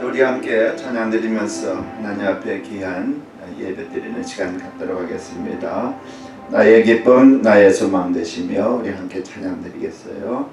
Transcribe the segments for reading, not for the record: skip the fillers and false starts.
우리 함께 찬양 드리면서 하나님 앞에 귀한 예배 드리는 시간 갖도록 하겠습니다. 나의 기쁨 나의 소망 되시며 우리 함께 찬양 드리겠어요.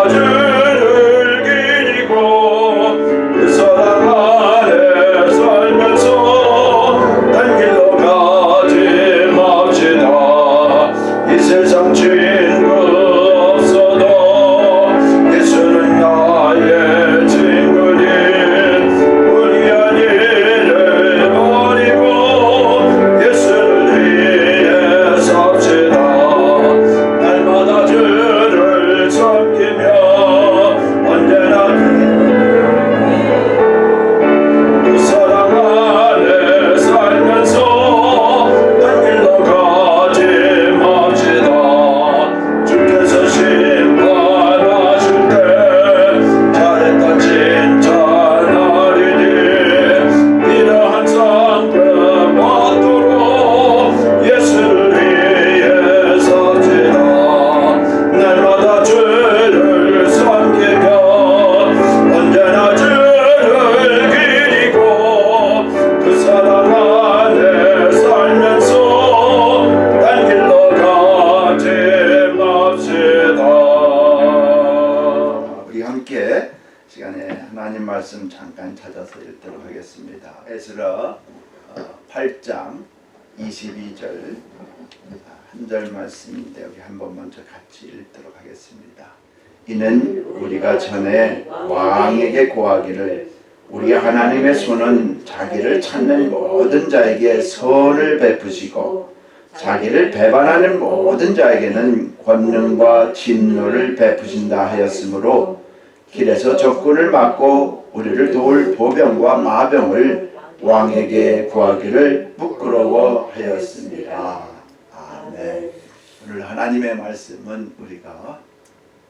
날마다 주를 기리고 그 사랑 안에 살면서 딴 길로 가지 맙시다. 이 세상 친구 없어도 예수는 나의 친구니 우리 한 일을 버리고 예수를 위해 삽시다. 날마다 주를 섬기며 언제나 그 사랑 안에 살면서 딴 길로 가지 맙시다. 주께서 심판하실 때 잘했다 칭찬하리니 이러한 상급 받도록 예수를 위해 삽시다. 날마다 주를 섬기며 언제나 주를 기리고 그 사랑 안에 살면서 딴 길로 가지 맙시다. 우리 함께 시간에 하나님 말씀 잠깐 찾아서 읽도록 하겠습니다. 에스라 8장 22절 한 절 말씀인데 우리 한번 먼저 같이 읽도록 하겠습니다. 이는 우리가 전에 왕에게 고하기를 우리 하나님의 손은 자기를 찾는 모든 자에게 선을 베푸시고 자기를 배반하는 모든 자에게는 권능과 진노를 베푸신다 하였으므로 길에서 적군을 막고 우리를 도울 보병과 마병을 왕에게 구하기를 부끄러워하였습니다. 아멘. 오늘 하나님의 말씀은 우리가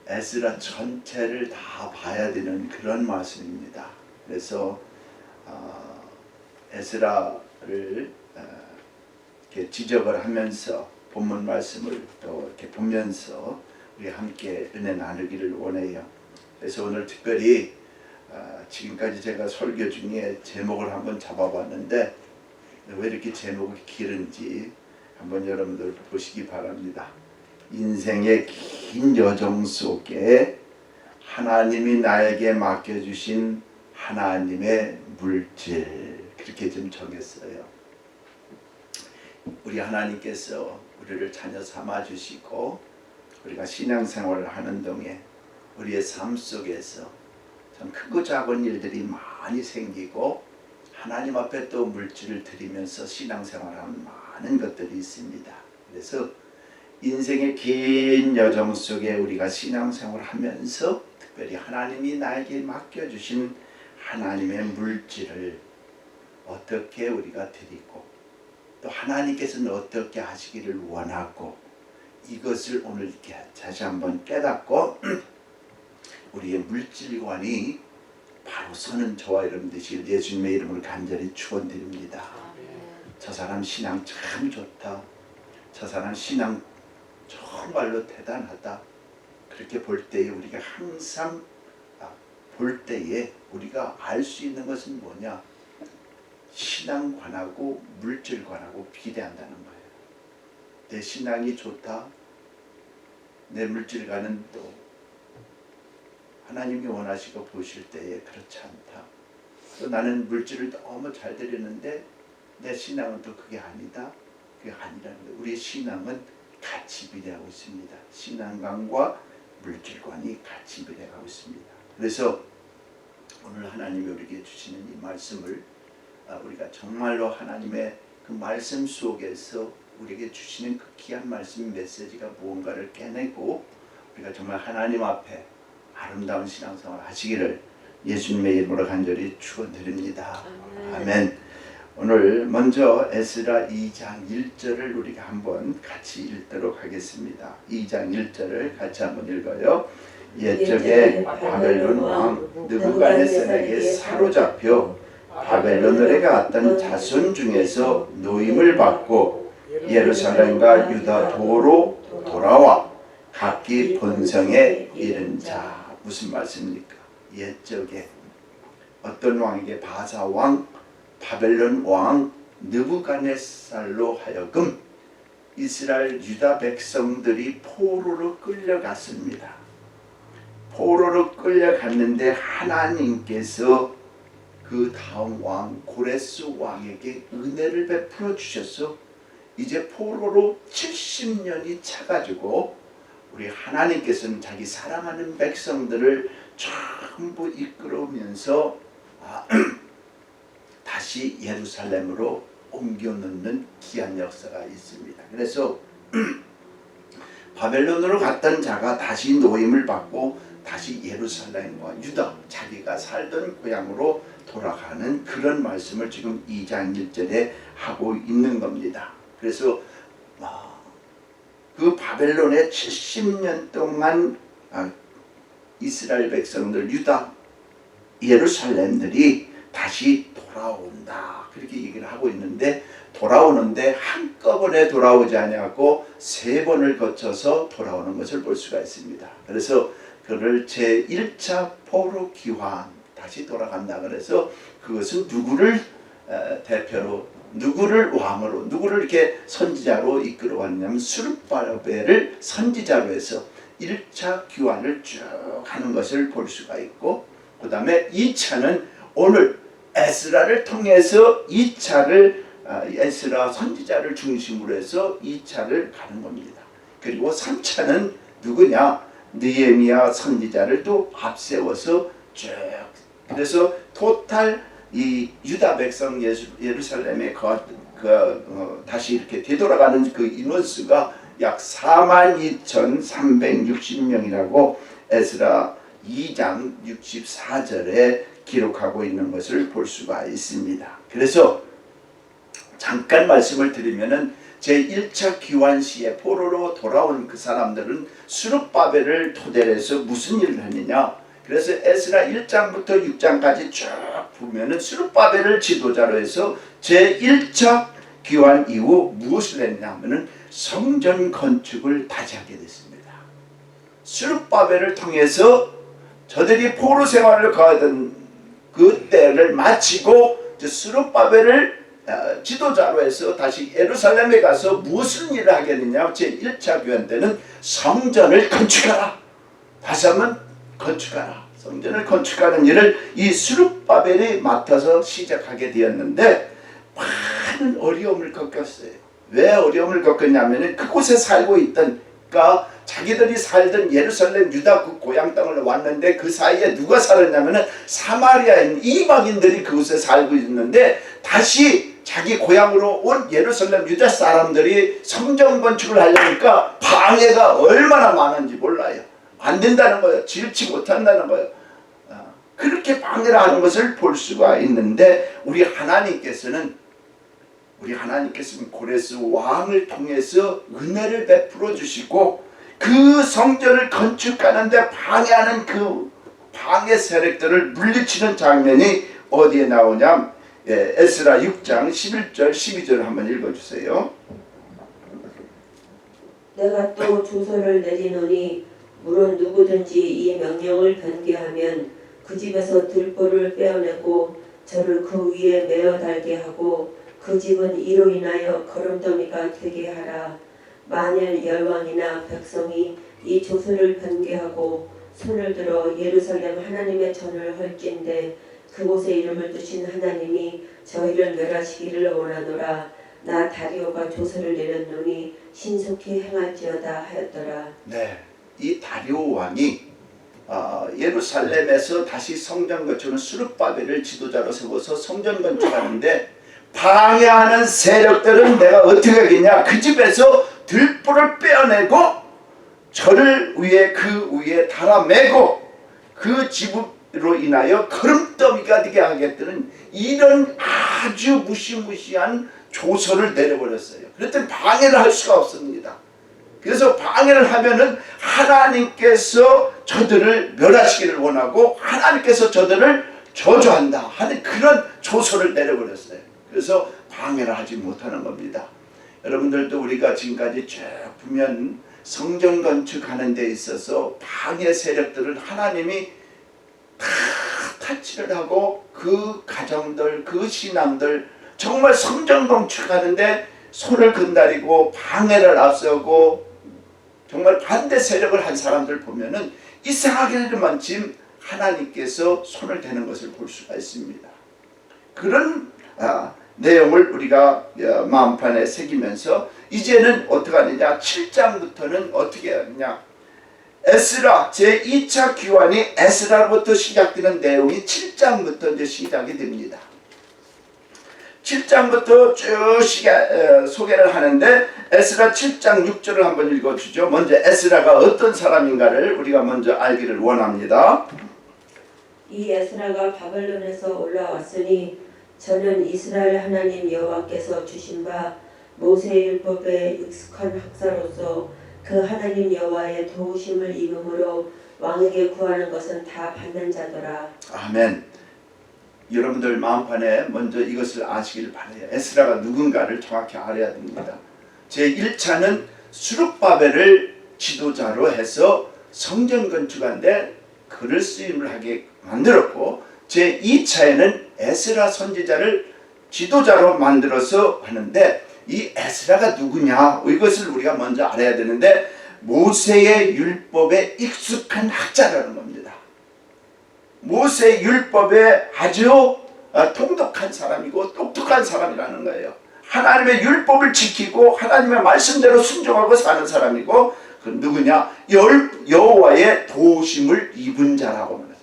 에스라 전체를 다 봐야 되는 그런 말씀입니다. 그래서 에스라를 이렇게 지적을 하면서 본문 말씀을 또 이렇게 보면서 우리 함께 은혜 나누기를 원해요. 그래서 오늘 특별히 지금까지 제가 설교 중에 제목을 한번 잡아봤는데 왜 이렇게 제목이 길은지 한번 여러분들 보시기 바랍니다. 인생의 긴 여정 속에 하나님이 나에게 맡겨주신 하나님의 물질, 그렇게 좀 정했어요. 우리 하나님께서 우리를 자녀 삼아 주시고 우리가 신앙생활을 하는 동에 우리의 삶 속에서 참 크고 작은 일들이 많이 생기고 하나님 앞에 또 물질을 드리면서 신앙생활하는 많은 것들이 있습니다. 그래서 인생의 긴 여정 속에 우리가 신앙생활을 하면서 특별히 하나님이 나에게 맡겨주신 하나님의 물질을 어떻게 우리가 드리고 또 하나님께서는 어떻게 하시기를 원하고 이것을 오늘 이렇게 다시 한번 깨닫고 우리의 물질관이 바로 서는 저와 여러분 되시길 예수님의 이름으로 간절히 축원드립니다. 저 사람 신앙 참 좋다. 저 사람 신앙 정말로 대단하다. 그렇게 볼 때에 우리가 항상 볼 때에 우리가 알 수 있는 것은 뭐냐? 신앙관하고 물질관하고 비례한다는 거예요. 내 신앙이 좋다. 내 물질관은 또 하나님이 원하시고 보실 때에 그렇지 않다. 또 나는 물질을 너무 잘 드리는데 내 신앙은 또 그게 아니다. 그게 아니라는 거예요. 우리의 신앙은 같이 비례하고 있습니다. 신앙관과 물질관이 같이 비례하고 있습니다. 그래서 오늘 하나님이 우리에게 주시는 이 말씀을 우리가 정말로 하나님의 그 말씀 속에서 우리에게 주시는 그 귀한 말씀 메시지가 무언가를 깨내고 우리가 정말 하나님 앞에 아름다운 신앙생활 하시기를 예수님의 이름으로 간절히 축원드립니다. 아멘. 오늘 먼저 에스라 2장 1절을 우리가 한번 같이 읽도록 하겠습니다. 2장 1절을 같이 한번 읽어요. 옛적에 바벨론 왕 느부갓네살에게 사로잡혀 바벨론으로 갔던 자손 중에서 노임을 받고 예루살렘과 유다 도로 돌아와 각기 본성에 이른 자. 무슨 말씀입니까? 옛적에 어떤 왕에게 바사 왕, 바벨론 왕 느부갓네살로 하여금 이스라엘 유다 백성들이 포로로 끌려갔습니다. 포로로 끌려갔는데 하나님께서 그 다음 왕 고레스 왕에게 은혜를 베풀어 주셔서 이제 포로로 70년이 차가지고 우리 하나님께서는 자기 사랑하는 백성들을 전부 이끌어오면서 다시 예루살렘으로 옮겨 놓는 귀한 역사가 있습니다. 그래서 바벨론으로 갔던 자가 다시 노임을 받고 다시 예루살렘과 유다, 자기가 살던 고향으로 돌아가는 그런 말씀을 지금 2장 1절에 하고 있는 겁니다. 그래서 그 바벨론에 70년 동안 이스라엘 백성들, 유다, 예루살렘들이 다시 돌아온다, 그렇게 얘기를 하고 있는데, 돌아오는데 한꺼번에 돌아오지 않냐고 3번을 거쳐서 돌아오는 것을 볼 수가 있습니다. 그래서 그를 제1차 포로 귀환, 다시 돌아간다. 그래서 그것은 누구를 대표로, 누구를 왕으로, 누구를 이렇게 선지자로 이끌어 왔냐면 스룹바벨을 선지자로 해서 1차 귀환을 쭉 하는 것을 볼 수가 있고, 그 다음에 2차는 오늘 에스라를 통해서 2차를 에스라 선지자를 중심으로 해서 2차를 가는 겁니다. 그리고 3차는 누구냐? 느헤미야 선지자를 또 앞세워서 쭉, 그래서 토탈 이 유다 백성 예루살렘에 다시 이렇게 되돌아가는 그 인원수가 약 42,360명이라고 에스라 2장 64절에 기록하고 있는 것을 볼 수가 있습니다. 그래서 잠깐 말씀을 드리면은 제1차 귀환 시에 포로로 돌아온 그 사람들은 스룹바벨을 토대로 해서 무슨 일을 했느냐? 그래서 에스라 1장부터 6장까지 쭉 보면은 스룹바벨을 지도자로 해서 제1차 귀환 이후 무엇을 했냐면은 성전 건축을 다시 하게 됐습니다. 스룹바벨을 통해서 저들이 포로 생활을 가던 그 때를 마치고 스룹바벨을 지도자로 해서 다시 예루살렘에 가서 무슨 일을 하겠느냐? 제1차 귀환 때는 성전을 건축하라. 다시 한번 건축하라. 성전을 건축하는 일을 이 스룹바벨이 맡아서 시작하게 되었는데 많은 어려움을 겪었어요. 왜 어려움을 겪었냐면 그곳에 살고 있던, 그러니까 자기들이 살던 예루살렘 유다 그 고향 땅을 왔는데 그 사이에 누가 살았냐면 사마리아에 있는 이방인들이 그곳에 살고 있는데, 다시 자기 고향으로 온 예루살렘 유다 사람들이 성전 건축을 하려니까 방해가 얼마나 많은지 몰라요. 안 된다는 거예요. 지을지 못한다는 거예요. 그렇게 방해를 하는 것을 볼 수가 있는데, 우리 하나님께서는 고레스 왕을 통해서 은혜를 베풀어 주시고 그 성전을 건축하는데 방해하는 그 방해 세력들을 물리치는 장면이 어디에 나오냐? 에스라 6장 11절 12절 한번 읽어주세요. 내가 또 조서를 내리노니 물론 누구든지 이 명령을 변개하면 그 집에서 들보를 빼어내고 저를 그 위에 메어 달게 하고 그 집은 이로 인하여 거름더미가 되게 하라. 만일 열왕이나 백성이 이 조서를 변개하고 손을 들어 예루살렘 하나님의 전을 헐진대 그곳에 이름을 두신 하나님이 저희를 멸하시기를 원하노라. 나 다리오가 조서를 내렸노니 신속히 행할지어다 하였더라. 네, 이 다리오 왕이 예루살렘에서 다시 성전 건축은 스룹바벨을 지도자로 세워서 성전 건축하는데 방해하는 세력들은 내가 어떻게 하겠냐? 그 집에서 들보를 빼어내고 저를 위에 그 위에 달아매고 그 집으로 인하여 거름더미가 되게 하겠다는 이런 아주 무시무시한 조서를 내려버렸어요. 그랬더니 방해를 할 수가 없습니다. 그래서 방해를 하면은 하나님께서 저들을 멸하시기를 원하고 하나님께서 저들을 저주한다 하는 그런 조서를 내려버렸어요. 그래서 방해를 하지 못하는 겁니다. 여러분들도 우리가 지금까지 쭉 보면 성전 건축하는 데 있어서 방해 세력들을 하나님이 다 타치를 하고 그 가정들, 그 신앙들 정말 성전 건축하는데 손을 건드리고 방해를 앞세우고 정말 반대 세력을 한 사람들 보면은 이스라엘에만 지금 하나님께서 손을 대는 것을 볼 수가 있습니다. 그런 내용을 우리가 마음판에 새기면서 이제는 어떻게 하느냐, 7장부터는 어떻게 하느냐, 에스라 제2차 귀환이 에스라로부터 시작되는 내용이 7장부터 이제 시작이 됩니다. 7장부터 쭉 소개를 하는데 에스라 7장 6절을 한번 읽어주죠. 먼저 에스라가 어떤 사람인가를 우리가 먼저 알기를 원합니다. 이 에스라가 바벨론에서 올라왔으니 저는 이스라엘 하나님 여호와께서 주신 바 모세의 율법에 익숙한 학사로서 그 하나님 여호와의 도우심을 입음으로 왕에게 구하는 것은 다 받는 자더라. 아멘. 여러분들 마음판에 먼저 이것을 아시길 바라요. 에스라가 누군가를 정확히 알아야 됩니다. 제1차는 수룹바벨을 지도자로 해서 성전 건축하는데 그를 쓰임을 하게 만들었고, 제2차에는 에스라 선지자를 지도자로 만들어서 하는데, 이 에스라가 누구냐, 이것을 우리가 먼저 알아야 되는데, 모세의 율법에 익숙한 학자라는 겁니다. 모세 율법에 아주 통독한 사람이고 똑똑한 사람이라는 거예요. 하나님의 율법을 지키고 하나님의 말씀대로 순종하고 사는 사람이고, 그 누구냐, 여호와의 도우심을 입은 자라고 합니다.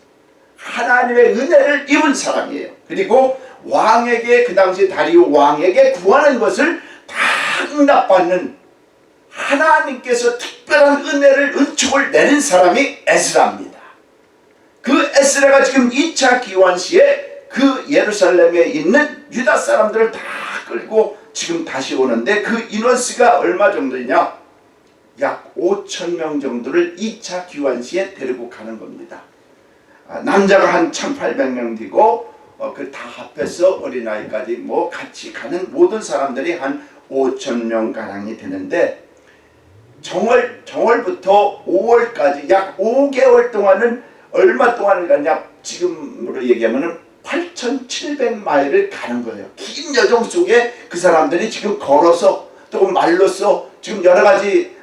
하나님의 은혜를 입은 사람이에요. 그리고 왕에게, 그 당시 다리오 왕에게 구하는 것을 다 응답받는, 하나님께서 특별한 은혜를, 은총을 내린 사람이 에스라입니다. 그 에스라가 지금 2차 기환 시에 그 예루살렘에 있는 유다 사람들을 다 끌고 지금 다시 오는데, 그 인원수가 얼마 정도냐, 약 5,000명 정도를 2차 기환 시에 데리고 가는 겁니다. 남자가 한 1,800명 되고 그 다 합해서 어린아이까지 뭐 같이 가는 모든 사람들이 한 5,000명 가량이 되는데, 정월부터 5월까지 약 5개월 동안은 얼마 동안을 가냐, 지금으로 얘기하면 8,700마일을 가는 거예요. 긴 여정 속에 그 사람들이 지금 걸어서 또 말로써 지금 여러 가지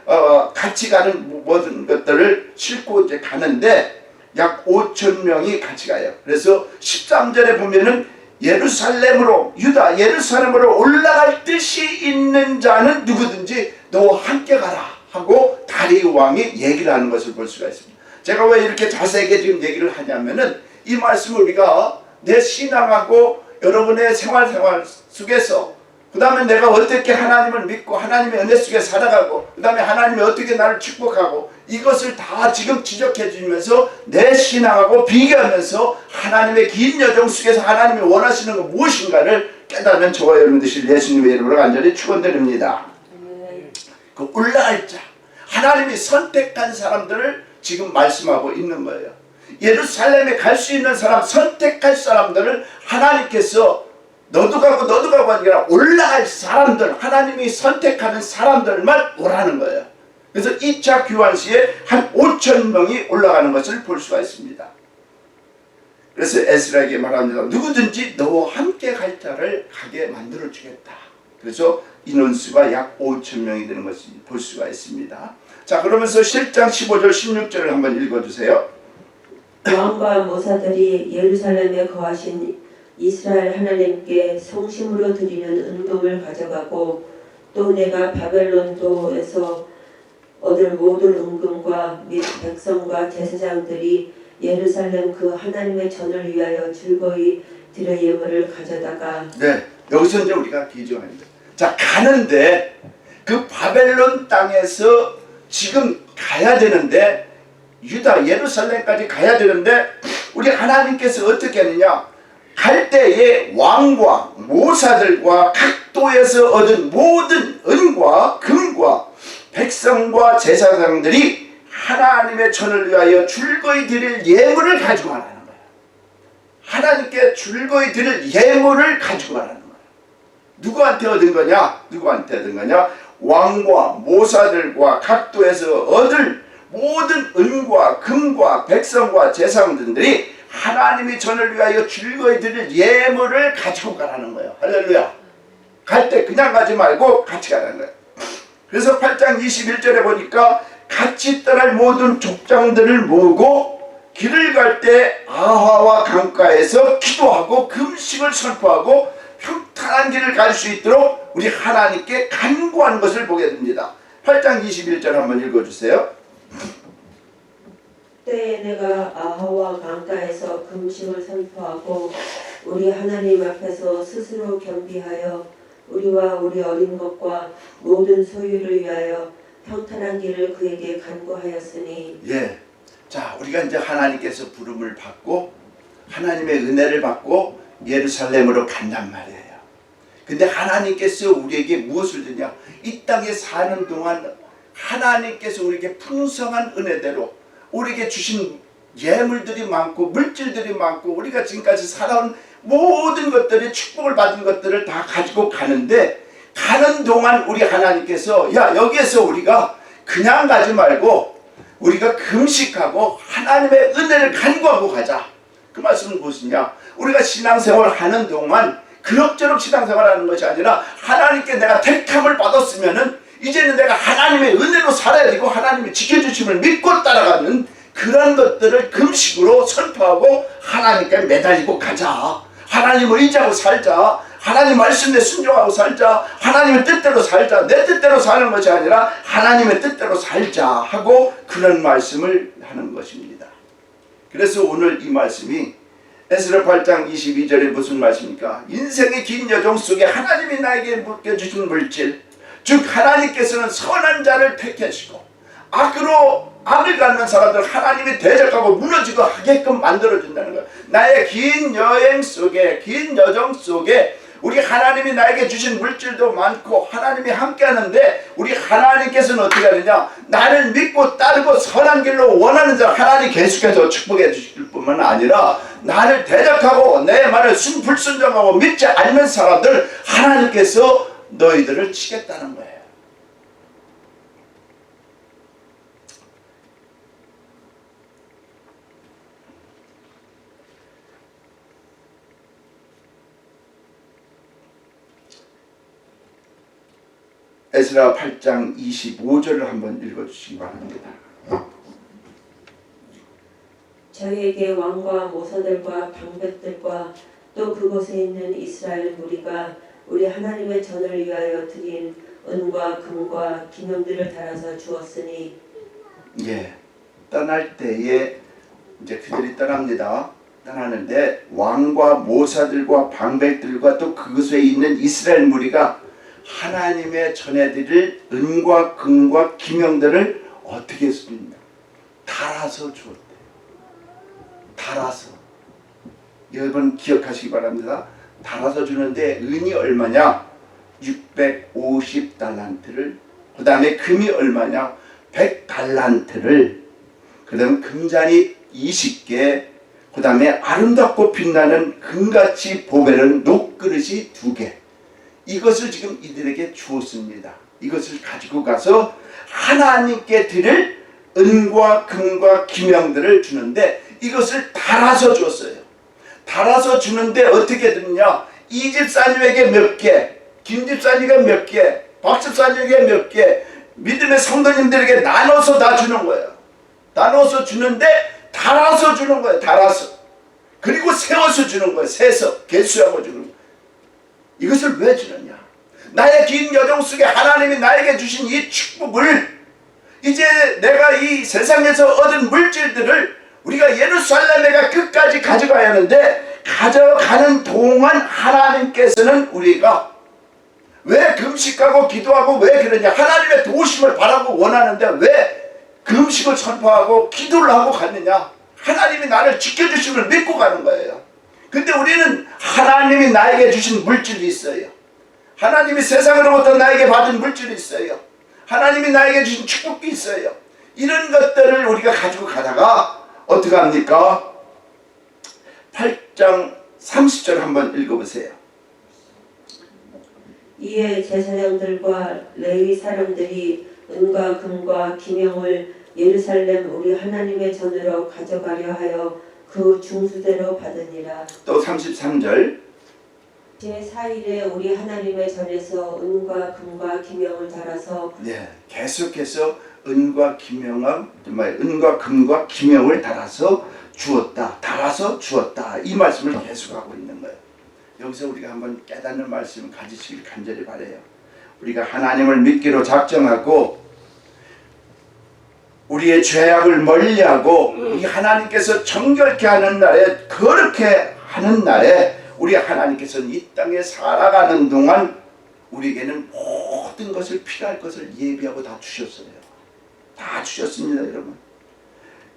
같이 가는 모든 것들을 싣고 이제 가는데, 약 5,000명이 같이 가요. 그래서 13절에 보면은 예루살렘으로, 유다 예루살렘으로 올라갈 뜻이 있는 자는 누구든지 너와 함께 가라 하고 다리오 왕이 얘기를 하는 것을 볼 수가 있습니다. 제가 왜 이렇게 자세하게 지금 얘기를 하냐면은, 이 말씀을 우리가 내 신앙하고 여러분의 생활 속에서, 그 다음에 내가 어떻게 하나님을 믿고 하나님의 은혜 속에 살아가고, 그 다음에 하나님이 어떻게 나를 축복하고, 이것을 다 지금 지적해 주면서 내 신앙하고 비교하면서 하나님의 긴 여정 속에서 하나님이 원하시는 것 무엇인가를 깨닫는 저와 여러분 되실 예수님의 이름으로 간절히 축원드립니다. 그 올라갈 자, 하나님이 선택한 사람들을 지금 말씀하고 있는 거예요. 예루살렘에 갈 수 있는 사람, 선택할 사람들을 하나님께서 너도 가고 아니라 올라갈 사람들, 하나님이 선택하는 사람들만 오라는 거예요. 그래서 2차 귀환 시에 한 5,000명이 올라가는 것을 볼 수가 있습니다. 그래서 에스라에게 말합니다. 누구든지 너와 함께 갈 자를 가게 만들어 주겠다. 그래서 인원수가 약 5,000명이 되는 것을 볼 수가 있습니다. 자, 그러면서 7장 15절 16절을 한번 읽어주세요. 왕과 모사들이 예루살렘에 거하신 이스라엘 하나님께 성심으로 드리는 은금을 가져가고, 또 내가 바벨론도에서 얻을 모든 은금과 및 백성과 제사장들이 예루살렘 그 하나님의 전을 위하여 즐거이 드려 예물을 가져다가, 네, 여기서 이제 우리가 기조합니다. 자, 가는데 그 바벨론 땅에서 지금 가야 되는데, 유다 예루살렘까지 가야 되는데, 우리 하나님께서 어떻게 하느냐, 갈 때에 왕과 모사들과 각도에서 얻은 모든 은과 금과 백성과 제사장들이 하나님의 전을 위하여 줄거이 드릴 예물을 가지고 가라는 거예요. 하나님께 줄거이 드릴 예물을 가지고 가라는 거예요. 누구한테 얻은 거냐? 누구한테 얻은 거냐? 왕과 모사들과 각도에서 얻을 모든 은과 금과 백성과 제사장들이 하나님이 전을 위하여 줄거이 드릴 예물을 가지고 가라는 거예요. 할렐루야. 갈 때 그냥 가지 말고 같이 가라는 거예요. 그래서 8장 21절에 보니까 같이 떠날 모든 족장들을 모으고 길을 갈 때 아하와 강가에서 기도하고 금식을 선포하고 평탄한 길을 갈 수 있도록 우리 하나님께 간구하는 것을 보게 됩니다. 8장 21절 한번 읽어주세요. 때에 내가 아하와 강가에서 금식을 선포하고 우리 하나님 앞에서 스스로 겸비하여 우리와 우리 어린 것과 모든 소유를 위하여 평탄한 길을 그에게 간구하였으니. 예. 자, 우리가 이제 하나님께서 부름을 받고 하나님의 은혜를 받고 예루살렘으로 간단 말이에요. 근데 하나님께서 우리에게 무엇을 주냐? 이 땅에 사는 동안 하나님께서 우리에게 풍성한 은혜대로 우리에게 주신 예물들이 많고 물질들이 많고 우리가 지금까지 살아온 모든 것들이 축복을 받은 것들을 다 가지고 가는데, 가는 동안 우리 하나님께서 야, 여기에서 우리가 그냥 가지 말고 우리가 금식하고 하나님의 은혜를 간구하고 가자. 그 말씀은 무엇이냐? 우리가 신앙생활을 하는 동안 그럭저럭 신앙생활하는 것이 아니라 하나님께 내가 택함을 받았으면은 이제는 내가 하나님의 은혜로 살아야 되고 하나님의 지켜주심을 믿고 따라가는 그런 것들을 금식으로 선포하고 하나님께 매달리고 가자. 하나님을 의지하고 살자. 하나님 말씀에 순종하고 살자. 하나님의 뜻대로 살자. 내 뜻대로 사는 것이 아니라 하나님의 뜻대로 살자 하고 그런 말씀을 하는 것입니다. 그래서 오늘 이 말씀이 에스라 8장 22절에 무슨 말씀입니까? 인생의 긴 여정 속에 하나님이 나에게 맡겨주신 물질, 즉 하나님께서는 선한 자를 택하시고 악을 갖는 사람들 하나님이 대적하고 무너지고 하게끔 만들어준다는 거예요. 나의 긴 여행 속에, 긴 여정 속에 우리 하나님이 나에게 주신 물질도 많고 하나님이 함께 하는데 우리 하나님께서는 어떻게 하느냐? 나를 믿고 따르고 선한 길로 원하는 자 하나님 계속해서 축복해 주실 뿐만 아니라 나를 대적하고 내 말을 불순종하고 믿지 않는 사람들 하나님께서 너희들을 치겠다는 거예요. 에스라 8장 25절을 한번 읽어주시기 바랍니다. 저희에게 왕과 모사들과 방백들과 또 그곳에 있는 이스라엘 무리가 우리 하나님의 전을 위하여 드린 은과 금과 기념들을 달아서 주었으니. 예, 떠날 때에 이제 그들이 떠납니다. 떠나는데 왕과 모사들과 방백들과 또 그곳에 있는 이스라엘 무리가 하나님의 전해드릴 은과 금과 기명들을 어떻게 했습니까? 달아서 주었대요. 달아서. 여러분 기억하시기 바랍니다. 달아서 주는데 은이 얼마냐? 650달란트를, 그 다음에 금이 얼마냐? 100달란트를, 그 다음에 금잔이 20개, 그 다음에 아름답고 빛나는 금같이 보배는 녹그릇이 2개. 이것을 지금 이들에게 주었습니다. 이것을 가지고 가서 하나님께 드릴 은과 금과 기명들을 주는데 이것을 달아서 줬어요. 달아서 주는데 어떻게 드느냐? 이 집사님에게 몇 개, 김 집사님에게 몇 개, 박 집사님에게 몇 개, 믿음의 성도님들에게 나눠서 다 주는 거예요. 나눠서 주는데 달아서 주는 거예요. 달아서. 그리고 세워서 주는 거예요. 세서 개수하고 주는 거예요. 이것을 왜 주느냐? 나의 긴 여정 속에 하나님이 나에게 주신 이 축복을 이제 내가 이 세상에서 얻은 물질들을 우리가 예루살렘에 끝까지 가져가야 하는데 가져가는 동안 하나님께서는 우리가 왜 금식하고 기도하고 왜 그러냐? 하나님의 도우심을 바라고 원하는데 왜 금식을 선포하고 기도를 하고 갔느냐? 하나님이 나를 지켜주심을 믿고 가는 거예요. 근데 우리는 하나님이 나에게 주신 물질이 있어요. 하나님이 세상으로부터 나에게 받은 물질이 있어요. 하나님이 나에게 주신 축복이 있어요. 이런 것들을 우리가 가지고 가다가 어떻게 합니까? 8장 30절 한번 읽어보세요. 이에 제사장들과 레위 사람들이 은과 금과 기명을 예루살렘 우리 하나님의 전으로 가져가려 하여 그 중수대로 받으니라. 또 33절. 제4일에 우리 하나님의 전에서 은과 금과 기명을 달아서 네, 계속해서 은과 금과 기명을 달아서 주었다. 이 말씀을 계속하고 있는 거예요. 여기서 우리가 한번 깨닫는 말씀을 가지시길 간절히 바라요. 우리가 하나님을 믿기로 작정하고 우리의 죄악을 멀리하고 우리 하나님께서 정결케 하는 날에, 거룩해 하는 날에 우리 하나님께서는 이 땅에 살아가는 동안 우리에게는 모든 것을, 필요할 것을 예비하고 다 주셨어요. 다 주셨습니다, 여러분.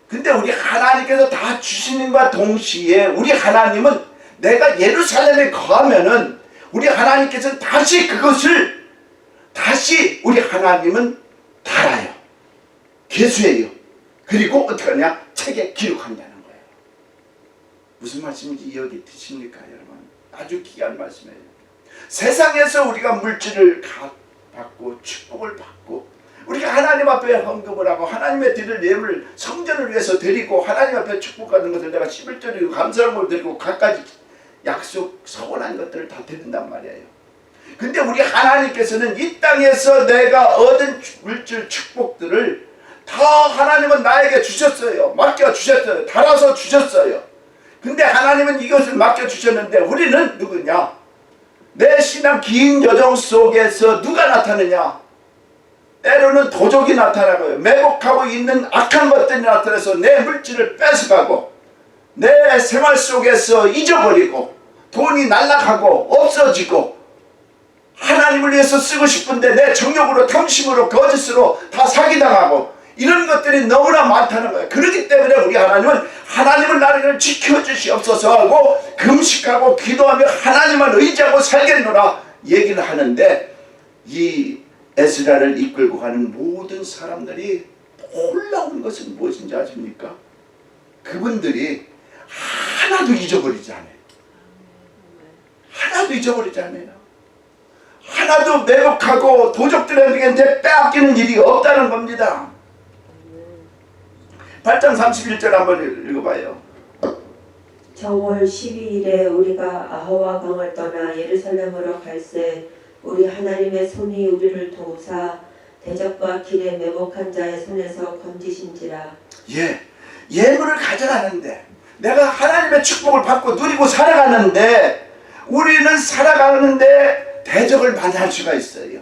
근데 우리 하나님께서 다 주시는과 동시에 우리 하나님은, 내가 예루살렘에 거하면은 우리 하나님께서는 다시 그것을 우리 하나님은 달아요. 계수해요. 그리고 어떻게 하냐? 책에 기록한다는 거예요. 무슨 말씀인지 이해가 되십니까, 여러분? 아주 귀한 말씀이에요. 세상에서 우리가 물질을 받고 축복을 받고 우리가 하나님 앞에 헌금을 하고 하나님의 드릴 예물을 성전을 위해서 드리고 하나님 앞에 축복하는 것을 내가 11절이고 감사함을 드리고 각가지 약속 서원한 것들을 다 드린단 말이에요. 근데 우리 하나님께서는 이 땅에서 내가 얻은 물질 축복들을 다 하나님은 나에게 주셨어요. 맡겨주셨어요. 달아서 주셨어요. 근데 하나님은 이것을 맡겨주셨는데 우리는 누구냐? 내 신앙 긴 여정 속에서 누가 나타나냐? 때로는 도적이 나타나고요. 매복하고 있는 악한 것들이 나타나서 내 물질을 뺏어가고 내 생활 속에서 잊어버리고 돈이 날아가고 없어지고 하나님을 위해서 쓰고 싶은데 내 정욕으로, 탐심으로, 거짓으로 다 사기당하고 이런 것들이 너무나 많다는 거예요. 그렇기 때문에 우리 하나님은 나를 지켜주시옵소서 하고 금식하고 기도하며 하나님을 의지하고 살겠노라 얘기를 하는데, 이 에스라를 이끌고 가는 모든 사람들이 놀라운 것은 무엇인지 아십니까? 그분들이 하나도 잊어버리지 않아요. 하나도 잊어버리지 않아요. 하나도 매복하고 도적들에게 빼앗기는 일이 없다는 겁니다. 8장 31절 한번 읽어봐요. 정월 12일에 우리가 아하와 강을 떠나 예루살렘으로 갈새 우리 하나님의 손이 우리를 도우사 대적과 길에 매복한 자의 손에서 건지신지라. 예물을 가져가는데, 내가 하나님의 축복을 받고 누리고 살아가는데, 우리는 살아가는데 대적을 만날 수가 있어요.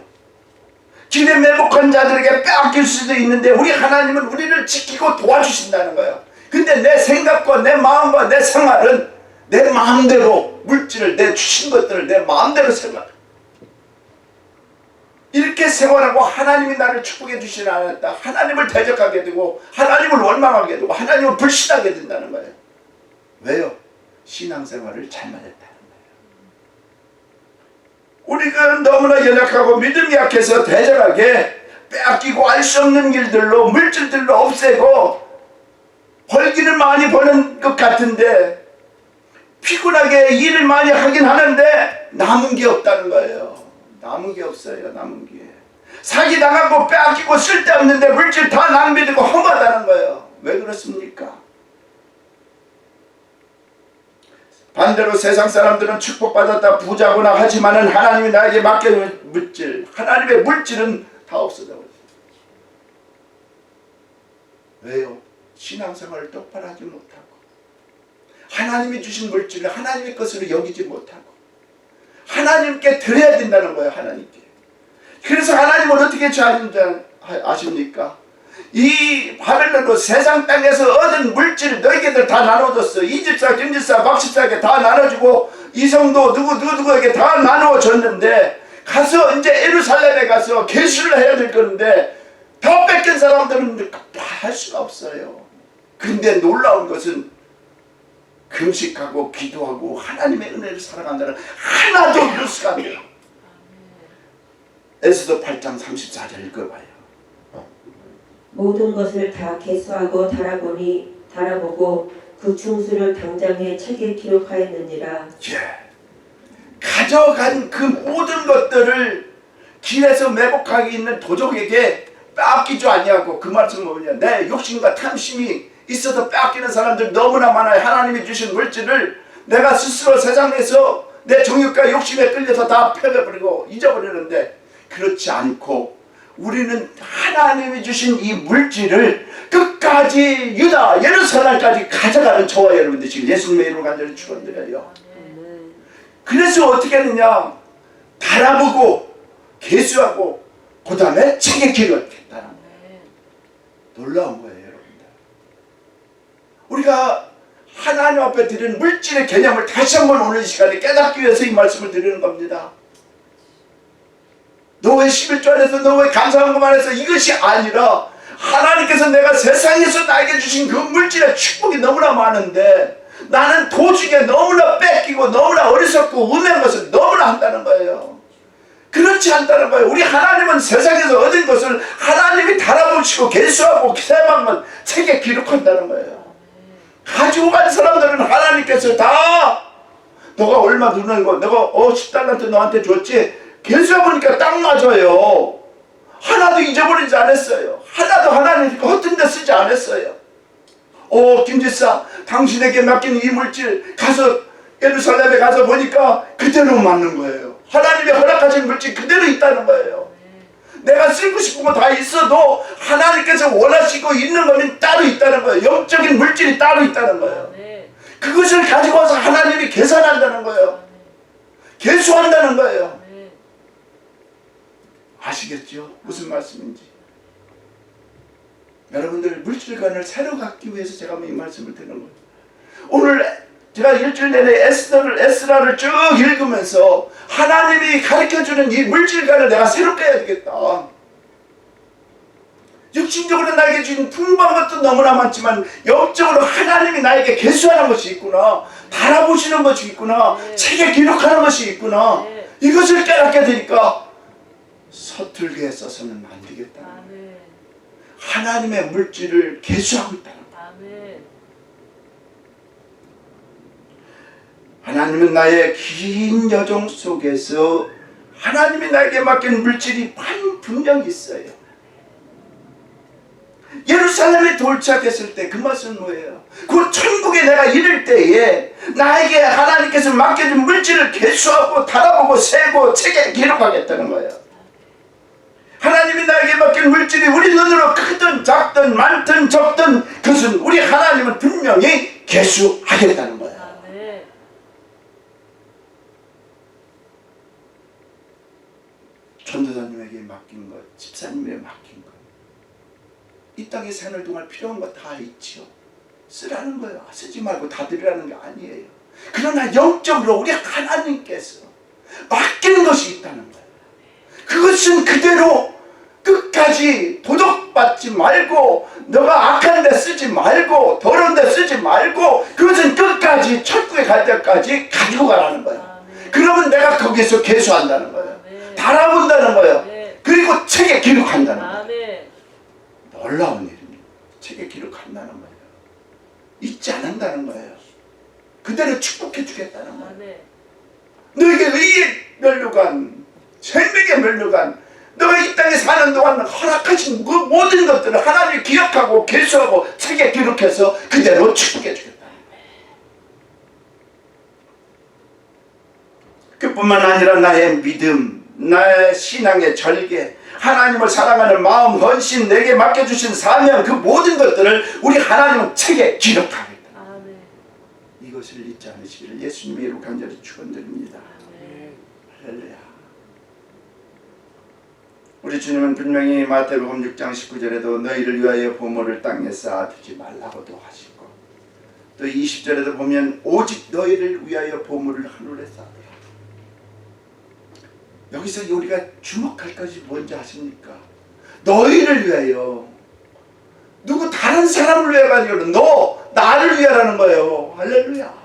길에 매복한 자들에게 빼앗길 수도 있는데 우리 하나님은 우리를 지키고 도와주신다는 거예요. 근데 내 생각과 내 마음과 내 생활은 내 마음대로 물질을, 내 주신 것들을 내 마음대로 생활, 이렇게 생활하고 하나님이 나를 축복해 주시지 않았다, 하나님을 대적하게 되고 하나님을 원망하게 되고 하나님을 불신하게 된다는 거예요. 왜요? 신앙생활을 잘못했다는 거예요. 우리가 너무나 연약하고 믿음이 약해서 대적하게 빼앗기고 알 수 없는 일들로, 물질들로 없애고 벌기는 많이 버는 것 같은데 피곤하게 일을 많이 하긴 하는데 남은 게 없다는 거예요. 남은 게 없어요. 남은 게. 사기당하고 빼앗기고 쓸데없는데 물질 다 낭비되고 험하다는 거예요. 왜 그렇습니까? 반대로 세상 사람들은 축복받았다, 부자구나 하지만은 하나님이 나에게 맡겨준 물질, 하나님의 물질은 다 없어져 버렸어요. 왜요? 신앙생활을 똑바로 하지 못하고 하나님이 주신 물질을 하나님의 것으로 여기지 못하고 하나님께 드려야 된다는 거예요. 하나님께. 그래서 하나님은 어떻게 아십니까? 이 바벨론으로 세상 땅에서 얻은 물질 너희들 다 나눠줬어. 이 집사, 김 집사, 박 집사에게 다 나눠주고 이성도 누구에게 다 나누어줬는데 가서 이제 예루살렘에 가서 계수를 해야 될 건데 더 뺏긴 사람들은 할 수가 없어요. 근데 놀라운 것은 금식하고 기도하고 하나님의 은혜를 살아간다는 하나도 누수가 안 돼요. 에스더 8장 34절 읽어봐요. 모든 것을 다 계수하고 달아보고 그 충수를 당장에 책에 기록하였느니라. 가져간 그 모든 것들을 길에서 매복하게 있는 도적에게 빼앗기지 아니하고, 그 말씀은 뭐냐, 내 욕심과 탐심이 있어서 빼앗기는 사람들 너무나 많아요. 하나님이 주신 물질을 내가 스스로 세상에서 내 정욕과 욕심에 끌려서 다 펴버리고 잊어버리는데, 그렇지 않고 우리는 하나님이 주신 이 물질을 끝까지 유다 예루살렘까지 가져가는 저와 여러분들 지금 예수님의 이름으로 간절히 축원드려요. 그래서 어떻게 하느냐, 달아보고 계수하고 그 다음에 책에 기록했다는 거예요. 놀라운 거예요, 여러분들. 우리가 하나님 앞에 드리는 물질의 개념을 다시 한번 오늘 이 시간에 깨닫기 위해서 이 말씀을 드리는 겁니다. 너 왜 11조 안에서 너 왜 감사한 것만 해서 이것이 아니라 하나님께서 내가 세상에서 나에게 주신 그 물질의 축복이 너무나 많은데 나는 도중에 너무나 뺏기고 너무나 어리석고 음해한 것을 너무나 한다는 거예요. 그렇지 않다는 거예요. 우리 하나님은 세상에서 얻은 것을 하나님이 달아보시고 계수하고 세방만 책에 기록한다는 거예요. 가지고 간 사람들은 하나님께서 다 너가 얼마 누는 거 내가 10달란트 너한테 줬지 계수해보니까 딱 맞아요. 하나도 잊어버리지 않았어요. 하나도 하나님 허튼 데 쓰지 않았어요. 김지사 당신에게 맡긴 이 물질 가서 예루살렘에 가서 보니까 그대로 맞는 거예요. 하나님이 허락하신 물질 그대로 있다는 거예요. 내가 쓰고 싶은 거 다 있어도 하나님께서 원하시고 있는 거는 따로 있다는 거예요. 영적인 물질이 따로 있다는 거예요. 그것을 가지고 와서 하나님이 계산한다는 거예요. 계수한다는 거예요. 아시겠죠? 무슨 말씀인지. 여러분들 물질관을 새로 갖기 위해서 제가 이 말씀을 드리는 거예요. 오늘 제가 일주일 내내 에스라를 쭉 읽으면서 하나님이 가르쳐주는 이 물질관을 내가 새롭게 해야 되겠다. 육신적으로 나에게 주신 풍부한 것도 너무나 많지만 영적으로 하나님이 나에게 계수하는 것이 있구나. 달아보시는 것이 있구나. 책에 기록하는 것이 있구나. 이것을 깨닫게 되니까 서툴게 써서는 안 되겠다. 하나님의 물질을 계수하고 있다는 거예요. 하나님은 나의 긴 여정 속에서 하나님이 나에게 맡긴 물질이 분명히 있어요. 예루살렘에 도착했을 때 그 맛은 뭐예요? 그 천국에 내가 이를 때에 나에게 하나님께서 맡겨준 물질을 계수하고 달아보고 세고 책에 기록하겠다는 거예요. 하나님이 나에게 맡긴 물질이 우리 눈으로 크든 작든 많든 적든 그것은 우리 하나님은 분명히 계수하겠다는 거예요. 전도사님에게 맡긴 것, 집사님에게 맡긴 것, 이 땅에 사는 동안 필요한 거 다 있지요. 쓰라는 거예요. 쓰지 말고 다 드리라는 게 아니에요. 그러나 영적으로 우리 하나님께서 맡기는 것이 있다는 거예요. 그것은 그대로 끝까지 도덕받지 말고 너가 악한 데 쓰지 말고 더러운 데 쓰지 말고 그것은 끝까지 천국에 갈 때까지 가지고 가라는 거예요. 그러면 내가 거기서 계수한다는 거예요. 달아본다는 거예요. 그리고 책에 기록한다는 거예요. 놀라운 일입니다. 책에 기록한다는 거예요. 잊지 않는다는 거예요. 그대로 축복해 주겠다는 거예요. 너에게 의의 면류관, 생명의 면류관, 너가 이 땅에 사는 동안 허락하신 그 모든 것들을 하나님이 기억하고 계수하고 책에 기록해서 그대로 축복해 주겠다. 그뿐만 아니라 나의 믿음, 나의 신앙의 절개, 하나님을 사랑하는 마음, 헌신, 내게 맡겨주신 사명, 그 모든 것들을 우리 하나님은 책에 기록하겠다. 이것을 잊지 않으시기를 예수님의 이름으로 간절히 축원드립니다. 할렐루야. 우리 주님은 분명히 마태복음 6장 19절에도 너희를 위하여 보물을 땅에 쌓아두지 말라고도 하시고 또 20절에도 보면 오직 너희를 위하여 보물을 하늘에 쌓아두라. 여기서 우리가 주목할 것이 뭔지 아십니까? 너희를 위하여. 누구 다른 사람을 위해가 아니라 너 나를 위하라는 거예요. 할렐루야.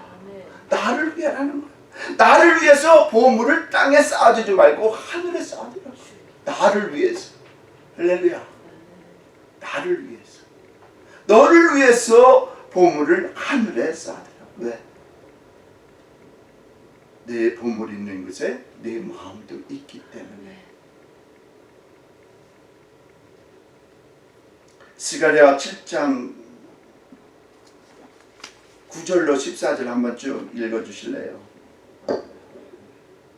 나를 위하라는 거예요. 나를 위해서 보물을 땅에 쌓아두지 말고 하늘에 쌓아두라. 나를 위해서. 할렐루야. 나를 위해서. 너를 위해서 보물을 하늘에 쌓아두라. 왜? 내 보물이 있는 곳에 내 마음도 있기 때문에. 스가랴 7장 9절로 14절 한번 쭉 읽어주실래요?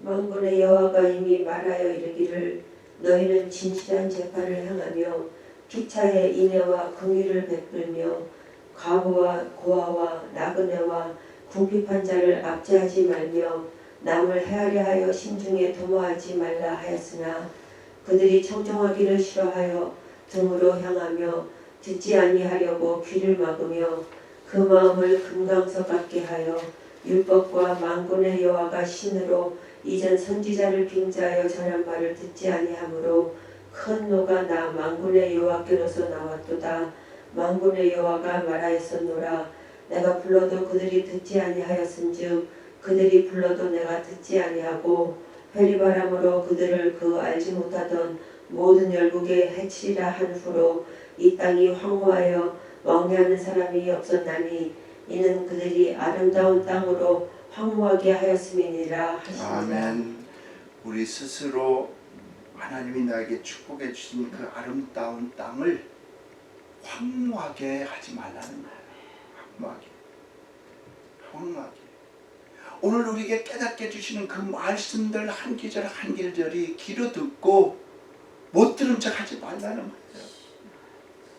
만군의 여호와가 이미 말하여 이르기를 너희는 진실한 재판을 행하며 기차의 인애와 긍휼을 베풀며 과부와 고아와 나그네와 궁핍한 자를 압제하지 말며 남을 헤아려 하여 심중에 도모하지 말라 하였으나 그들이 청정하기를 싫어하여 등으로 향하며 듣지 아니하려고 귀를 막으며 그 마음을 금강석 같게 하여 율법과 만군의 여호와가 신으로 이전 선지자를 빙자하여 전한 말을 듣지 아니하므로 큰 노가 나 만군의 여호와께로서 나왔도다. 만군의 여호와가 말하였었노라. 내가 불러도 그들이 듣지 아니하였은즉 그들이 불러도 내가 듣지 아니하고 회리바람으로 그들을 그 알지 못하던 모든 열국에 해치리라 한 후로 이 땅이 황후하여 왕래하는 사람이 없었나니 이는 그들이 아름다운 땅으로 황무하게 하였음이니라 하시니라. 아멘. 우리 스스로 하나님이 나에게 축복해 주신 그 아름다운 땅을 황무하게 하지 말라는 거예요. 황무하게. 오늘 우리에게 깨닫게 주시는 그 말씀들 한 기절 한 기절이 귀로 듣고 못 들은 척 하지 말라는 거예요.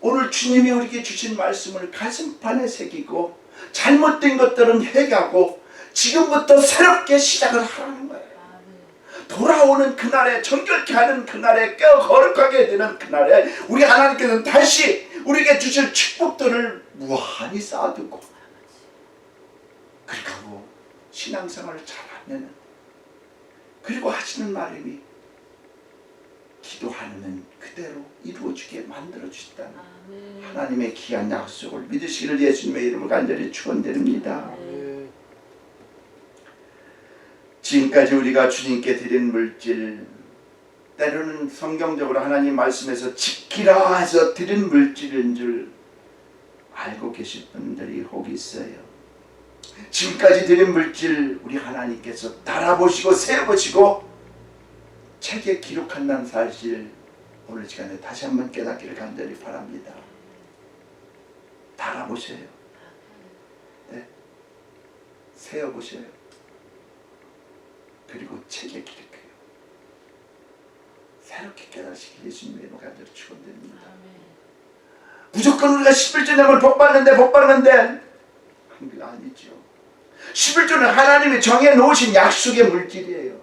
오늘 주님이 우리에게 주신 말씀을 가슴판에 새기고 잘못된 것들은 회개하고 지금부터 새롭게 시작을 하라는 거예요. 돌아오는 그날에, 정결케 하는 그날에, 깨어 거룩하게 되는 그날에 우리 하나님께서는 다시 우리에게 주실 축복들을 무한히 쌓아두고 그리고 신앙생활을 잘하면 그리고 하시는 말씀이 기도하는 그대로 이루어지게 만들어주시다는 하나님의 귀한 약속을 믿으시기를 예수님의 이름으로 간절히 축원드립니다. 지금까지 우리가 주님께 드린 물질, 때로는 성경적으로 하나님 말씀에서 지키라 해서 드린 물질인 줄 알고 계실 분들이 혹 있어요. 지금까지 드린 물질 우리 하나님께서 달아보시고 세어보시고 책에 기록한다는 사실 오늘 시간에 다시 한번 깨닫기를 간절히 바랍니다. 달아보세요. 네. 세어보세요. 그리고 책에 기록해요. 새롭게 깨닫으시길 예수님의 이름으로 간절히 축원드립니다. 무조건 우리가 11조 내면 복 받는데 그게 아니죠. 11조는 하나님이 정해놓으신 약속의 물질이에요.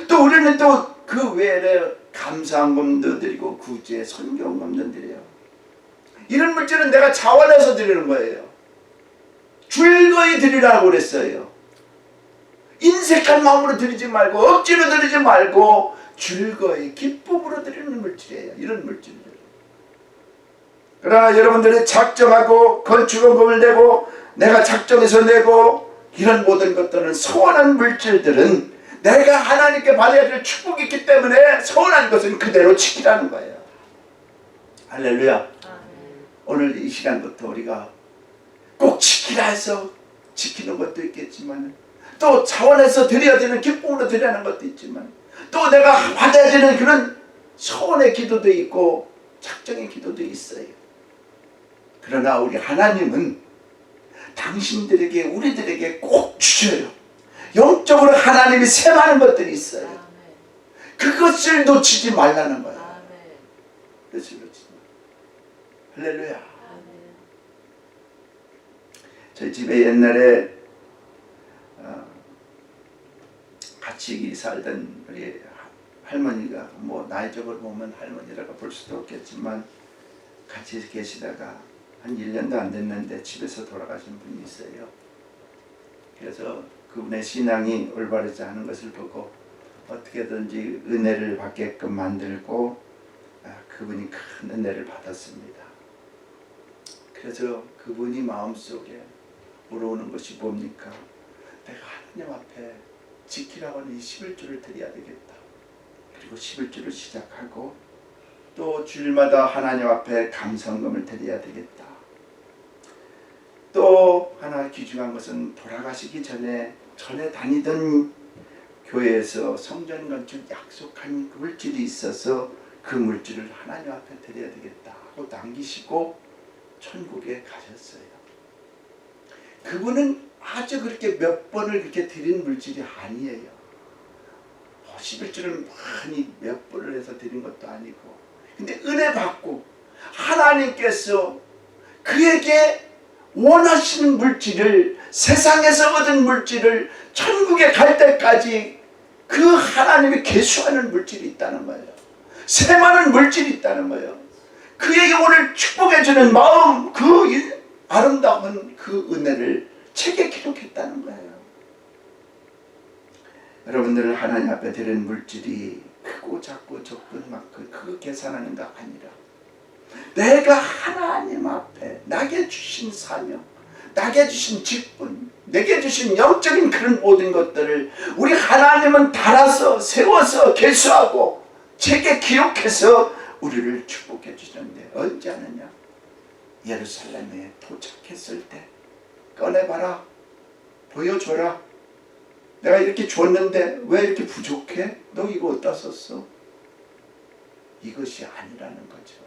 또 우리는 또 그 외에 감사함금도 드리고 구제, 선경금도 드려요. 이런 물질은 내가 자원해서 드리는 거예요. 즐거이 드리라고 그랬어요. 인색한 마음으로 드리지 말고 억지로 드리지 말고 즐거이 기쁨으로 드리는 물질이에요. 이런 물질들. 그러나 여러분들이 작정하고 건축원금을 내고 내가 작정해서 내고 이런 모든 것들은 소원한 물질들은 내가 하나님께 받아야 될 축복이 있기 때문에 소원한 것은 그대로 지키라는 거예요. 할렐루야. 오늘 이 시간부터 우리가 꼭 지키라 해서 지키는 것도 있겠지만 또 차원에서 드려야 되는 기쁨으로 드리는 것도 있지만 또 내가 받아야 되는 그런 소원의 기도도 있고 작정의 기도도 있어요. 그러나 우리 하나님은 당신들에게 우리들에게 꼭 주셔요. 영적으로 하나님이 세마는 것들이 있어요. 그것을 놓치지 말라는 거예요. 그것을 놓치지 말라. 할렐루야. 저희 집에 옛날에 같이 살던 우리 할머니가 뭐 나이적으로 보면 할머니라고 볼 수도 없겠지만 같이 계시다가 한 1년도 안 됐는데 집에서 돌아가신 분이 있어요. 그래서 그분의 신앙이 올바르지 않은 것을 보고 어떻게든지 은혜를 받게끔 만들고 그분이 큰 은혜를 받았습니다. 그래서 그분이 마음속에 물어오는 것이 뭡니까? 내가 하나님 앞에 지키라고 하는 이 11조를 드려야 되겠다. 그리고 11조를 시작하고 또 주일마다 하나님 앞에 감사금을 드려야 되겠다. 또 하나 귀중한 것은 돌아가시기 전에 다니던 교회에서 성전 건축 약속한 물질이 있어서 그 물질을 하나님 앞에 드려야 되겠다 하고 남기시고 천국에 가셨어요. 그분은 아주 그렇게 몇 번을 그렇게 드린 물질이 아니에요. 11조를 많이 몇 번을 해서 드린 것도 아니고, 근데 은혜 받고 하나님께서 그에게 원하시는 물질을, 세상에서 얻은 물질을 천국에 갈 때까지 그 하나님이 계수하는 물질이 있다는 거예요. 세마는 물질이 있다는 거예요. 그에게 오늘 축복해 주는 마음, 그 아름다운 그 은혜를 책에 기록했다는 거예요. 여러분들은 하나님 앞에 드리는 물질이 크고 작고 적은 만큼 그거 계산하는 거 아니라, 내가 하나님 앞에 나게 주신 사명, 나게 주신 직분, 내게 주신 영적인 그런 모든 것들을 우리 하나님은 달아서 세워서 계수하고 책에 기록해서 우리를 축복해 주시는데, 언제 하느냐? 예루살렘에 도착했을 때 꺼내봐라, 보여줘라. 내가 이렇게 줬는데 왜 이렇게 부족해? 너 이거 어디다 썼어? 이것이 아니라는 거죠.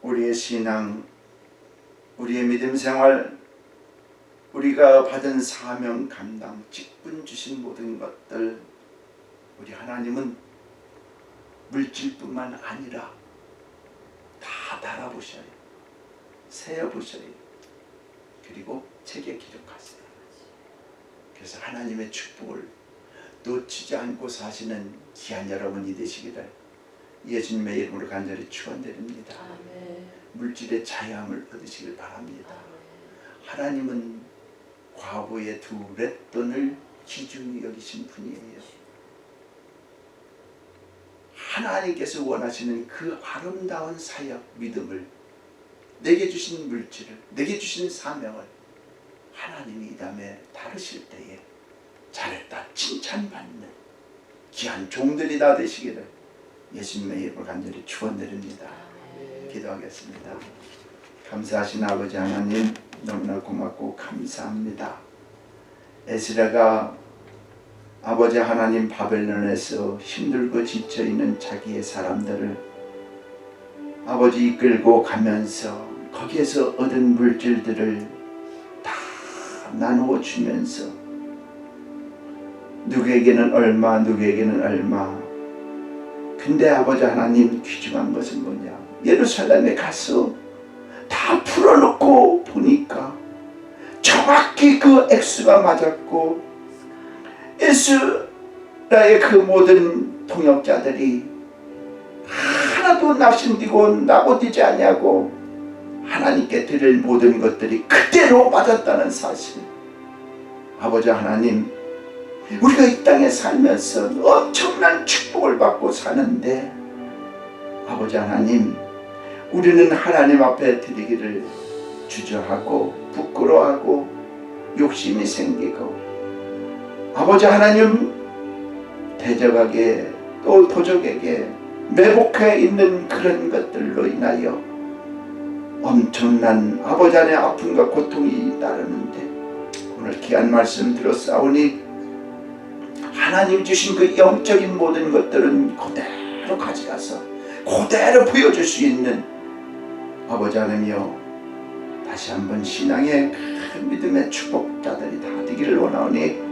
우리의 신앙, 우리의 믿음 생활, 우리가 받은 사명, 감당, 직분 주신 모든 것들, 우리 하나님은 물질뿐만 아니라 다 달아보셔요. 세어보셔요. 그리고 책에 기록하세요. 그래서 하나님의 축복을 놓치지 않고 사시는 귀한 여러분이 되시기를 예수님의 이름으로 간절히 축원드립니다. 물질의 자유함을 얻으시길 바랍니다. 하나님은 과부의 두 렛돈을 귀중히 여기신 분이에요. 하나님께서 원하시는 그 아름다운 사역, 믿음을, 내게 주신 물질을, 내게 주신 사명을 하나님이 이 다음에 다루실 때에 잘했다 칭찬받는 귀한 종들이 다 되시기를 예수님의 이름으로 간절히 축원드립니다. 기도하겠습니다. 감사하신 아버지 하나님, 너무나 고맙고 감사합니다. 에스라가 아버지 하나님 바벨론에서 힘들고 지쳐있는 자기의 사람들을 아버지 이끌고 가면서 거기에서 얻은 물질들을 다 나누어 주면서 누구에게는 얼마, 누구에게는 얼마. 근데 아버지 하나님, 귀중한 것은 뭐냐? 예루살렘에 가서 다 풀어놓고 보니까 정확히 그 액수가 맞았고, 에스라의 그 모든 통역자들이 하나도 낙심되고 나고되지 않냐고 하나님께 드릴 모든 것들이 그대로 맞았다는 사실. 아버지 하나님, 우리가 이 땅에 살면서 엄청난 축복을 받고 사는데 아버지 하나님, 우리는 하나님 앞에 드리기를 주저하고 부끄러워하고 욕심이 생기고, 아버지 하나님, 대적에게 또 도적에게 매복해 있는 그런 것들로 인하여 엄청난 아버지 안의 아픔과 고통이 따르는데, 오늘 귀한 말씀 들었사오니 하나님 주신 그 영적인 모든 것들은 그대로 가져가서 그대로 보여줄 수 있는 아버지 하나님이여, 다시 한번 신앙의 큰 믿음의 축복자들이 다 되기를 원하오니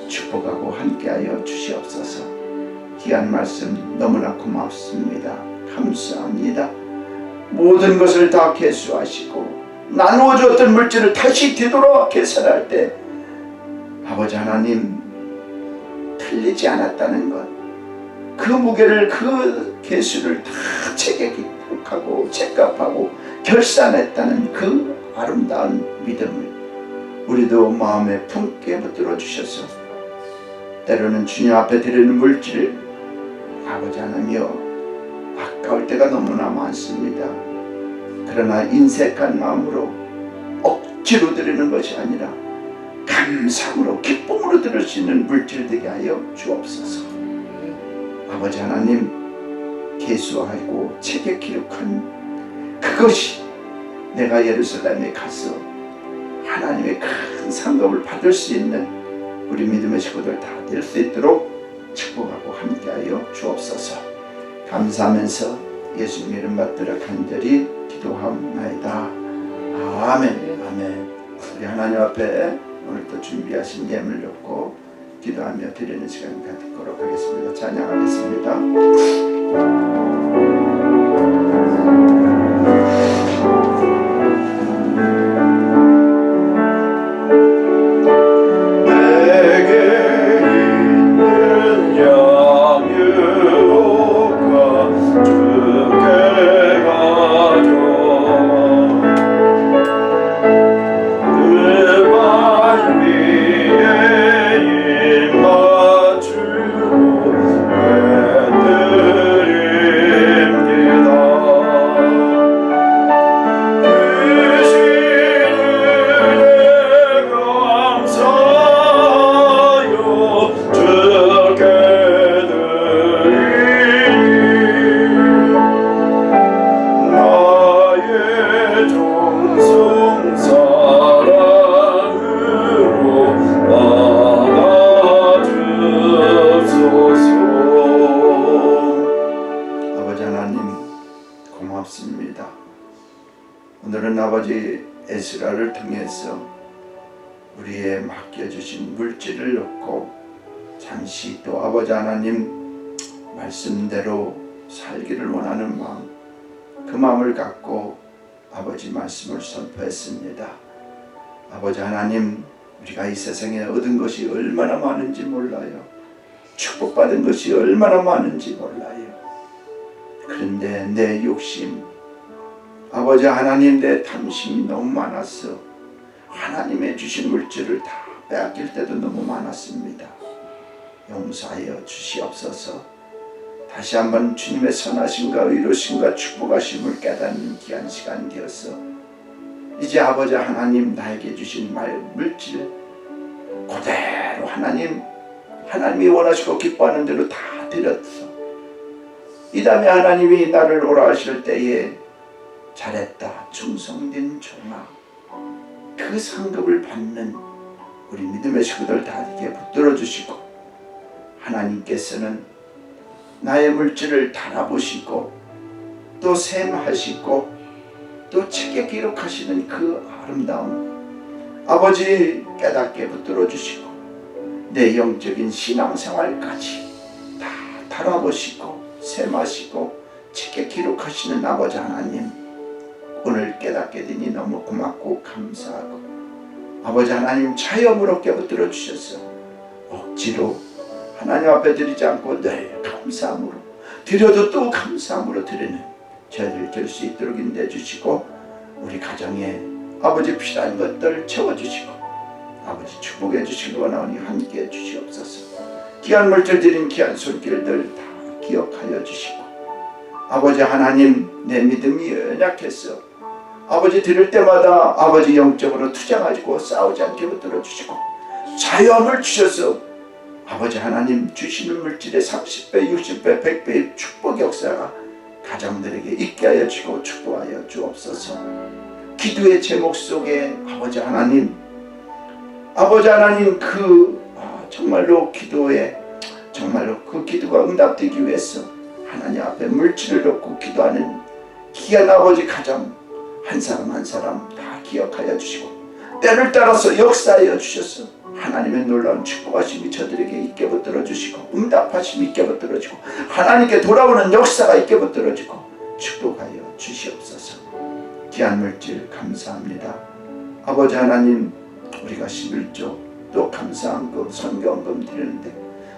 축복하고 함께하여 주시옵소서. 귀한 말씀 너무나 고맙습니다. 감사합니다. 모든 것을 다 계수하시고 나누어 줬던 물질을 다시 되돌아 계산할 때 아버지 하나님, 틀리지 않았다는 것, 그 무게를, 그 계수를 다 책에 기록하고 책값하고 결산했다는 그 아름다운 믿음을 우리도 마음에 품게 붙들어 주셔서 때로는 주님 앞에 드리는 물질, 아버지 하나님이여, 아까울 때가 너무나 많습니다. 그러나 인색한 마음으로 억지로 드리는 것이 아니라 감사함으로 기쁨으로 드릴 수 있는 물질 되게 하여 주옵소서. 아버지 하나님, 계수하고 책에 기록한 그것이 내가 예루살렘에 가서 하나님의 큰 상급을 받을 수 있는 우리 믿음의 식구들 다 될 수 있도록 축복하고 함께하여 주옵소서. 감사하면서 예수님 이름 받들어 간절히 기도하옵나이다. 아멘. 아멘. 우리 하나님 앞에 오늘 또 준비하신 예물 놓고 기도하며 드리는 시간 갖도록 하겠습니다. 찬양하겠습니다. 고맙습니다. 오늘은 아버지 에스라를 통해서 우리의 맡겨주신 물질을 놓고 잠시 또 아버지 하나님 말씀대로 살기를 원하는 마음, 그 마음을 갖고 아버지 말씀을 선포했습니다. 아버지 하나님, 우리가 이 세상에 얻은 것이 얼마나 많은지 몰라요. 축복받은 것이 얼마나 많은지 몰라요. 그런데 내 욕심, 아버지 하나님, 내 탐심이 너무 많았어. 하나님의 주신 물질을 다 빼앗길 때도 너무 많았습니다. 용서하여 주시옵소서. 다시 한번 주님의 선하심과 의로심과 축복하심을 깨닫는 귀한 시간 되었어. 이제 아버지 하나님, 나에게 주신 물질 그대로 하나님이 원하시고 기뻐하는 대로 다 드렸어. 이 다음에 하나님이 나를 오라 하실 때에 잘했다, 충성된 종아, 그 상급을 받는 우리 믿음의 식구들 다 이렇게 붙들어 주시고, 하나님께서는 나의 물질을 달아보시고 또 셈하시고 또 책에 기록하시는 그 아름다움 아버지 깨닫게 붙들어 주시고, 내 영적인 신앙생활까지 다 달아보시고 셈하시고 책에 기록하시는 아버지 하나님, 오늘 깨닫게 되니 너무 고맙고 감사하고, 아버지 하나님 자유함을 얻게 붙들어 주셔서 억지로 하나님 앞에 드리지 않고 늘 감사함으로 드려도 또 감사함으로 드리는 저희들 될 수 있도록 인도해 주시고, 우리 가정에 아버지 필요한 것들 채워주시고 아버지 축복해 주시기 원하오니 함께해 주시옵소서. 귀한 물질 드린 귀한 손길들 다 기억하여 주시고, 아버지 하나님, 내 믿음이 연약했어. 아버지 드릴 때마다 아버지 영적으로 투쟁하시고 싸우지 않게 붙들어 주시고 자유함을 주셔서 아버지 하나님 주시는 물질의 30배, 60배, 100배의 축복 역사가 가정들에게 있게 하여 주시고 축복하여 주옵소서. 기도의 제목 속에 아버지 하나님 정말로 그 기도가 응답되기 위해서 하나님 앞에 물질을 놓고 기도하는 귀한 아버지 가정 한 사람 한 사람 다 기억하여 주시고, 때를 따라서 역사하여 주셔서 하나님의 놀라운 축복하심이 저들에게 있게 붙들어 주시고 응답하심이 있게 붙들어 주고 하나님께 돌아오는 역사가 있게 붙들어 주고 축복하여 주시옵소서. 귀한 물질 감사합니다. 아버지 하나님, 우리가 11조 또 감사한금 선교헌금 드리는데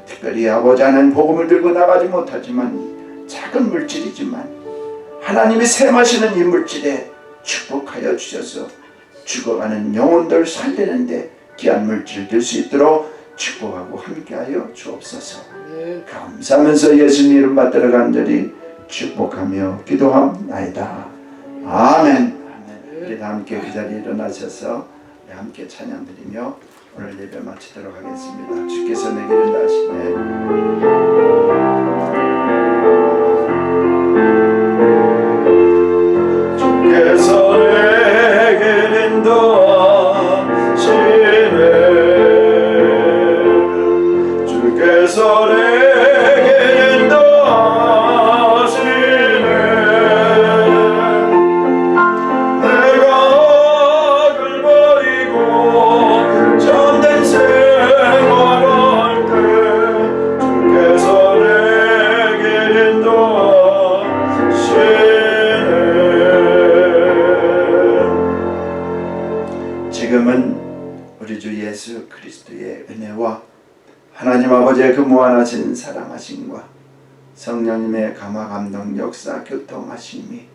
특별히 아버지 하나님 복음을 들고 나가지 못하지만 작은 물질이지만 하나님이 셈하시는 이 물질에 축복하여 주셔서 죽어가는 영혼들 살리는데 귀한 물질 될 수 있도록 축복하고 함께하여 주옵소서. 감사하면서 예수님 이름 받들어 간절히 축복하며 기도함나이다. 아멘. 우리 다 함께 그 자리에 일어나셔서 함께 찬양드리며 오늘 예배 마치도록 하겠습니다. 주께서 내게 인도하시네. 주께서 내게 인도하시네. 주께서 내게 인도하시네. 내가 악을 버리고 지금은 우리 주 예수 그리스도의 은혜와 하나님 아버지의 그 무한하신 사랑하심과 성령님의 감화 감동 역사 교통하심이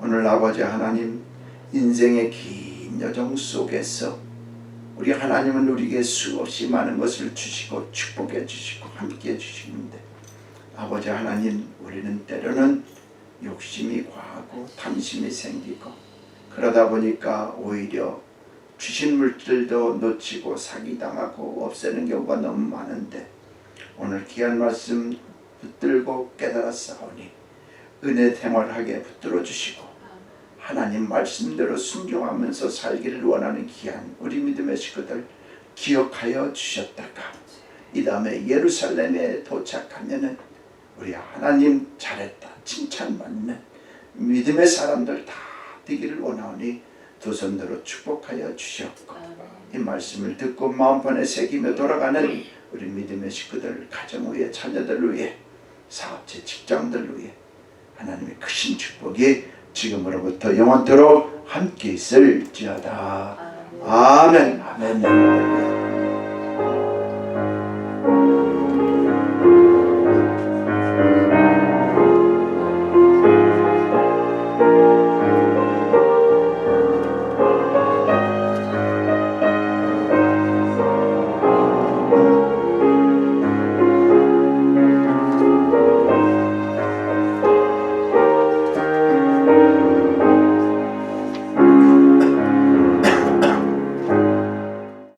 오늘 아버지 하나님 인생의 긴 여정 속에서 우리 하나님은 우리에게 수없이 많은 것을 주시고 축복해 주시고 함께 해 주시는데 아버지 하나님 우리는 때로는 욕심이 과하고 탐심이 생기고 그러다 보니까 오히려 주신 물질도 놓치고 사기당하고 없애는 경우가 너무 많은데 오늘 귀한 말씀 붙들고 깨달았사오니 은혜 생활하게 붙들어 주시고 하나님 말씀대로 순종하면서 살기를 원하는 귀한 우리 믿음의 식구들 기억하여 주셨다가 이 다음에 예루살렘에 도착하면은 우리 하나님 잘했다 칭찬받는 믿음의 사람들 다 되기를 원하오니 두 손으로 축복하여 주셨고 이 말씀을 듣고 마음판에 새기며 돌아가는 우리 믿음의 식구들 가정 위에 자녀들 위해 사업체 직장들 위해 하나님의 크신 축복이 지금으로부터 영원토록 함께 있을지어다. 아멘. 아멘.